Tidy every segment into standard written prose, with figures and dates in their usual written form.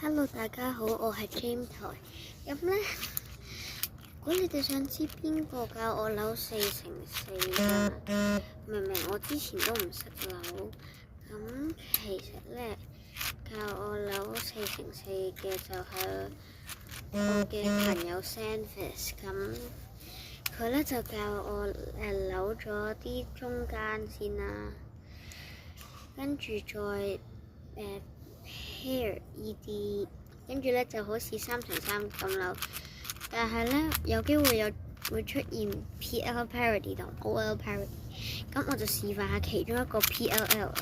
Hello， 大家好，我係 James 台。咁呢，如果你哋想知邊個教我扭4×4㗎？明明我之前都唔識扭。咁其實呢，教我扭4×4嘅就係我嘅朋友 Sanfis。咁佢呢就教我扭咗啲中間先啦，跟住再pair 呢啲，跟住咧就好似3×3咁扭，但係咧有機會會出現 PL parody 同 OL parody， 咁我就示範下其中一個 PLL 啦。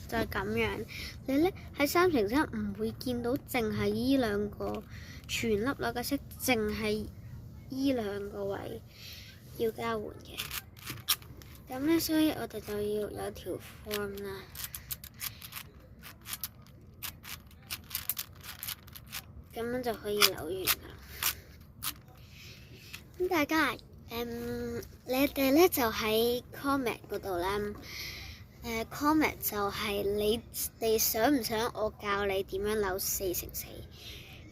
就係咁樣，你咧喺3×3唔會見到淨係依兩個全粒扭嘅色，淨係依兩個位要交換嘅。咁咧，所以我哋就要有條 form 啦。咁樣就可以扭完啦。咁大家你哋咧就喺 comment 嗰度啦。comment 就係你哋想唔想我教你點樣扭4×4？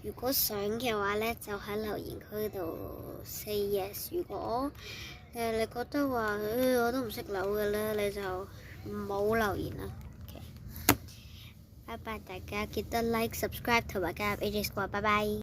如果想嘅話咧，就喺留言區度 say yes。如果你覺得話我都唔識扭嘅咧，你就唔好留言啦。OK，拜拜大家，記得 like、subscribe 同埋加入 AJ Squad，拜拜。